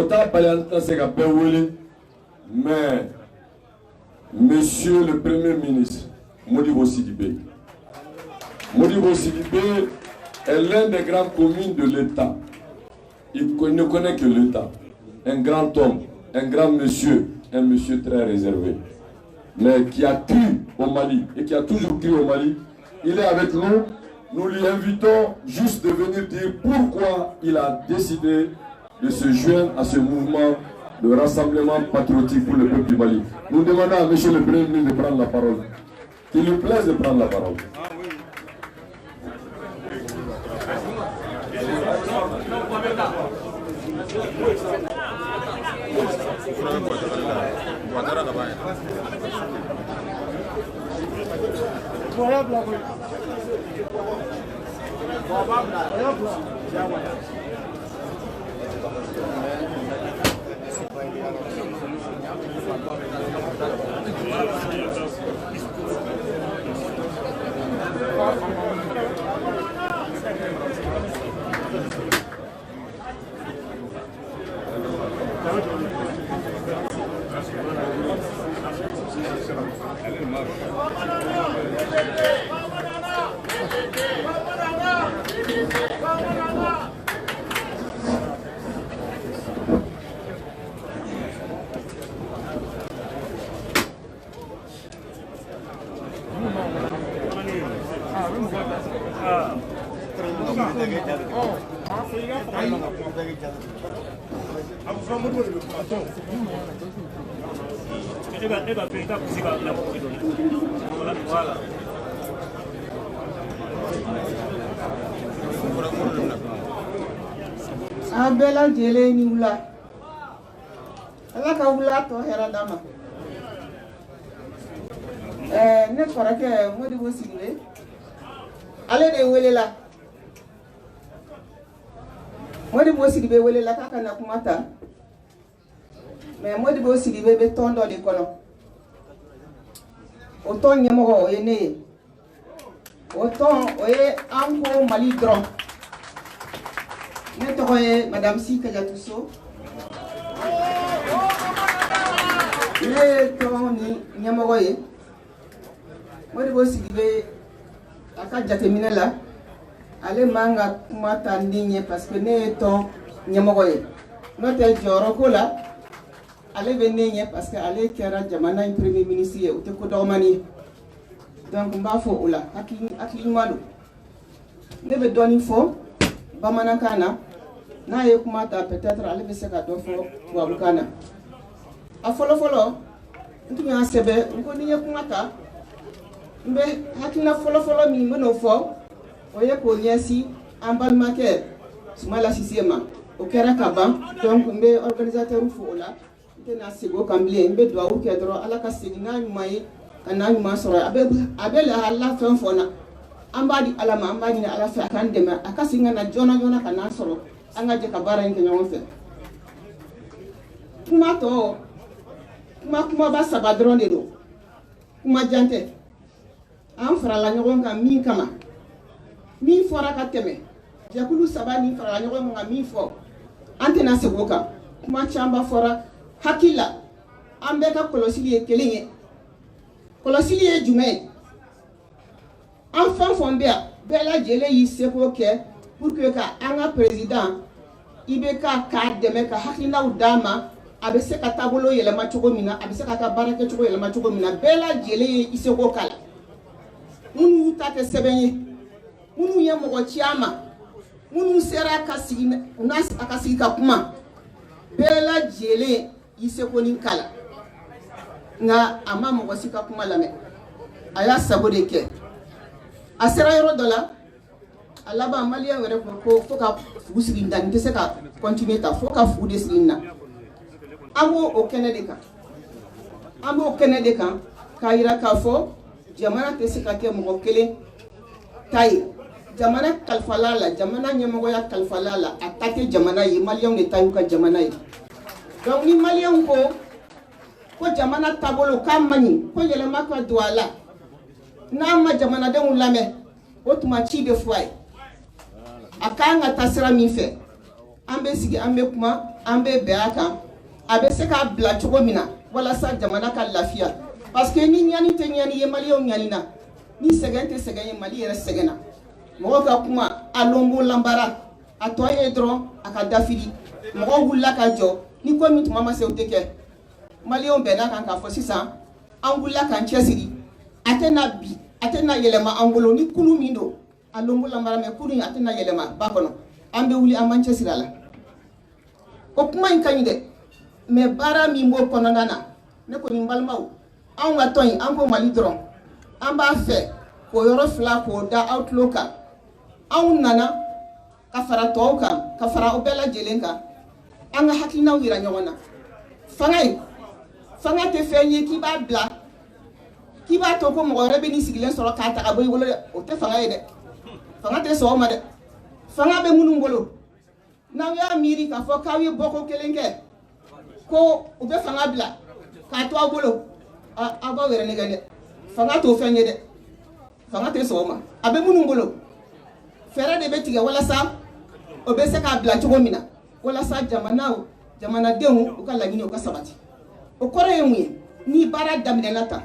autant Palianta Segapéouli, mais Monsieur le Premier ministre, Modibo Sidibé. Modibo Sidibé est l'un des grandes communes de l'État. Il ne connaît que l'État. Un grand homme, un grand monsieur, un monsieur très réservé. Mais qui a cru au Mali et qui a toujours cru au Mali. Il est avec nous. Nous lui invitons juste de venir dire pourquoi il a décidé de se joindre à ce mouvement de rassemblement patriotique pour le peuple du Mali. Nous demandons à M. le Premier ministre de prendre la parole. Qu'il lui plaise de prendre la parole. Abela jele ni wula. Ala ka wula to hera dama. Ne korake Modibo Sidibé. Ale de wele la. Modibo Sidibé wele la kaka na kumata. Mais Modibo Sidibé be tondo le kono. Autant nyamoro ene. Autant oye anko Mali dron. Madame Sika Jatousso. Il est ni Niamoye. Modibo Sidibé aka jatemina la. Ale manga kumata ndigne parce que ne ton Niamoye. Notre Joroko la. Ale venir parce que ale kera jamana un premier ministre ou te kodomani. Donc mbafo ola akli malu. Ne be doni fo bamanakana. Na ye kumata peut-être ale be se ka do fo wabukana a folo ntu nya sebe ko ni ye kumata mbe hakina folo mi meno fo o ye ko nyasi ambal maker sumala sistema o kera kaba donc mbe organisateur fo la tena sego kamblie mbe do awu ke dro ala ka signa nyumai kana nyuma soro abela ala fen fona ambadi alama ambadi na ala fa kan dema akasinga na jona kana soro anga je kabara nke nyongo fe kuma to kuma ba sabadron de do kuma jante an fara la nyongo ka min kama min fora ka teme jakulu sabani fara la nyongo ka min fo antena segoka kuma chamba fora hakila ambe ka kolosili e kelinye kolosili e jume enfant fombea bela jele yi seko ke pour que ka anga président ibeka ka deme ka hakina udama abese ka tabolo yele machogo mina abese ka barake chogo yele machogo mina bela jele iseko kala munu tate sebenye munu ye mogo chiama munu sera kasina unas akasika kuma bela jele iseko ni kala nga ama mogo sika kuma lame aya sabode ke asera yoro dola alaba malia were ko foka fusiri ndani tese ka continuer ta foka fude sinna amo o kenede kan kaira ka fo jamana tese ka ke mo kele tay jamana kalfalala jamana nyamo ya kalfalala atake jamana yi malion de tayu ka jamana yi donc ni malion ko jamana tabolo kamani ko yele makwa douala na ma jamana de ulame otuma chi de foi akanga tasira mi fe ambe sigi ambe kuma an bɛ bɛn a kan a bɛ se k'a bila cogo min na walasa jamana ka lafiya parce que ni ɲani tɛ ɲani ye maliyɛnw ɲanina ni sɛgɛn tɛ sɛgɛn ye mali yɛrɛ sɛgɛnna mɔgɔ ka kuma a lombo lambara a tɔ ye dɔrɔn a ka dafiri mɔgɔw wulila ka jɔ ni ko min tuma ma se o tɛ kɛ maliyɛnw bɛnna kan k'a fɔ sisan an wulila k'an cɛsiri a tɛ na bi a tɛ na yɛlɛma an bolo ni kulu min don a lombo lambara mɛ kulu in a tɛ na yɛlɛma ba kɔnɔ an bɛ wuli an b'an cɛsiri a la o kuma in ka ɲi dɛ mɛ baara min b'o kɔnɔna na ne kɔni n balimaw anw ka tɔn in an ko mali dɔrɔn an b'a fɛ k'o yɔrɔ fila k'o da aw tulo kan anw nana ka fara tɔw kan ka fara o bɛɛ lajɛlen kan an ka hakilinaw yira ɲɔgɔn na fanga tɛ fɛn ye k'i b'a bila k'i b'a to ko mɔgɔ wɛrɛ bɛ nin sigilen sɔrɔ k'a ta ka bɔ i bolo dɛ o tɛ fanga ye dɛ fanga tɛ sɔn o ma dɛ fanga bɛ minnu bolo n'aw y'a miiri k'a fɔ k'aw ye bɔko kelen kɛ ko u bɛ fanga bila k'a to aw bolo aw b'aw yɛrɛ nɛgɛ dɛ fanga t'o fɛn ye dɛ fanga tɛ sɔn o ma a bɛ minnu bolo fɛɛrɛ de bɛ tigɛ walasa o bɛ se k'a bila cogo min na walasa jamanadenw u ka laɲini u ka sabati o kɔrɔ ye mun ye ni baara daminɛna tan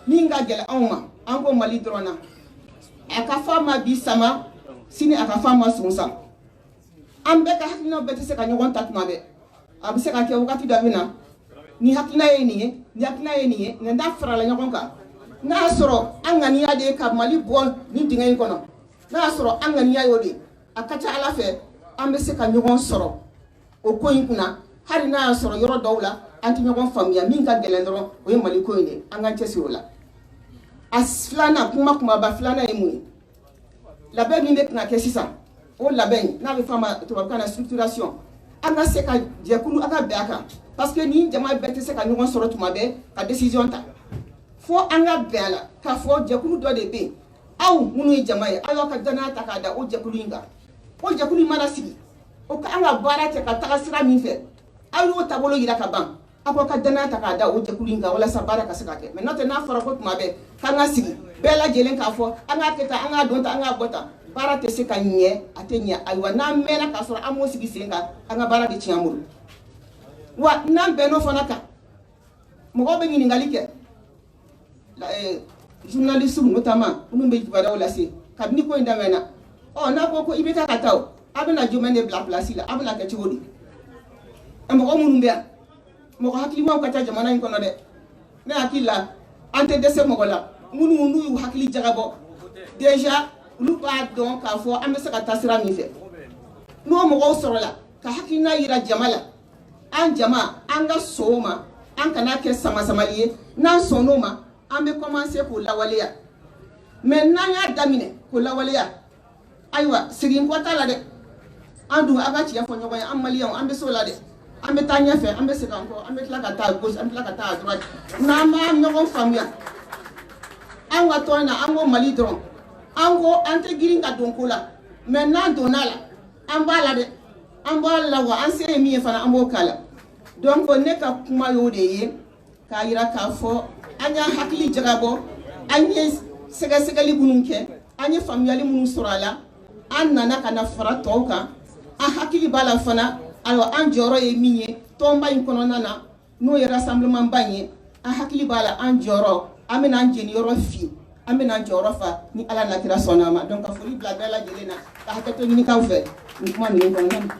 min ka gɛlɛn anw ma an ko mali dɔrɔn na a ka fɔ a ma bi sama sini a ka fɔ a ma sunsan an bɛɛ ka hakilinaw bɛɛ tɛ se ka ɲɔgɔn ta tuma bɛɛ a bɛ se ka kɛ wagati dɔ bɛ na ni hakilina ye nin ye ni hakilina ye nin ye nin da farala ɲɔgɔn kan n'a y'a sɔrɔ an ŋaniya de ye ka mali bɔ nin dingɛ in kɔnɔ n'a y'a sɔrɔ an ŋaniya y'o de a ka ca ala fɛ an bɛ se ka ɲɔgɔn sɔrɔ o ko in kunna hali n'a y'a sɔrɔ yɔrɔ dɔw la an tɛ ɲɔgɔn faamuya min ka gɛlɛn dɔrɔn o ye mali ko in de an k'an cɛsiri o la a filanan kumaba filanan ye mun ye labɛn min bɛ kan ka kɛ sisan o labɛn n'a bɛ fɔ a ma tubabukan na structuration an ka se ka jɛkulu an ka bɛn a kan parce que ni jama bɛɛ tɛ se ka ɲɔgɔn sɔrɔ tuma bɛɛ ka décision ta fo an ka bɛn a la k'a fɔ jɛkulu dɔ de bɛ yen aw minnu ye jama ye aw y'aw ka danaya ta k'a da o jɛkulu in kan o jɛkulu in mana sigi o ka an ka baara kɛ ka taga sira min fɛ aw y'o taabolo yira ka ban aw k'aw ka danaya ta k'a da o jɛkulu in kan walasa baara ka se ka kɛ mais n'o tɛ n'a fɔra ko tuma bɛɛ k'an ka sigi bɛɛ lajɛlen k'a fɔ an k'a kɛ tan an k'a dɔn tan an k'a bɔ tan baara tɛ se ka ɲɛ a tɛ ɲɛ ayiwa n'an mɛnna k'a sɔrɔ an m'o sigi sen kan an ka baara bɛ tiɲɛ an bolo wa n'an bɛnn'o fana kan mɔgɔw bɛ ɲininkali kɛ journalistes notamment minnu bɛ kibaruyaw lase kabini ko in daminɛna n'a ko i bɛ taa ka taa o a bɛna jumɛn de bila place la a bɛna kɛ cogo di mɔgɔ minnu bɛ yan mɔgɔ hakilimaw ka ca jamana in kɔnɔ dɛ ne hakili la an tɛ dɛsɛ mɔgɔ la minnu n'u y'u hakili jagabɔ déjà olu b'a dɔn k'a fɔ an bɛ se ka taa sira min fɛ n'o mɔgɔw sɔrɔla ka hakilina yira jama la an jama an ka sɔn o ma an kana kɛ sama-samali ye n'an sɔnn'o ma an bɛ commencer k'o lawaleya mais n'an y'a daminɛ k'o lawaleya ayiwa segin kɔ t'a la dɛ an dun an ka tiɲɛ fɔ ɲɔgɔn ye an maliyɛnw an bɛ s'o la dɛ an bɛ taa ɲɛfɛ an bɛ segin an kɔ an bɛ tila ka taa à gauche an bɛ tila ka taa à droite n'an m'a ɲɔgɔn faamuya an ka tɔn in na an ko mali dɔrɔn an ko an tɛ girin ka don ko la mais n'an donna la an b'a la dɛ an b'a la wa an se ye min ye fana an b'o k'a la donc ne ka kuma y'o de ye k'a yira k'a fɔ an y'a hakili jagabɔ an ye sɛgɛsɛgɛli minnu kɛ an ye faamuyali minnu sɔrɔ a la an nana ka na fara tɔw kan an hakili b'a la fana ayiwa an jɔyɔrɔ ye min ye tɔnba in kɔnɔna na n'o ye rassemblement ba in ye an hakili b'a la an jɔyɔrɔ an bɛna an jeniyɔrɔ fi an bɛna jɔyɔrɔ fa ni ala na kira sɔnna ma donc ka foli bila bɛɛ lajɛlen na ka hakɛto ɲini k'aw fɛ nin kuma ninnu kɔnɔna na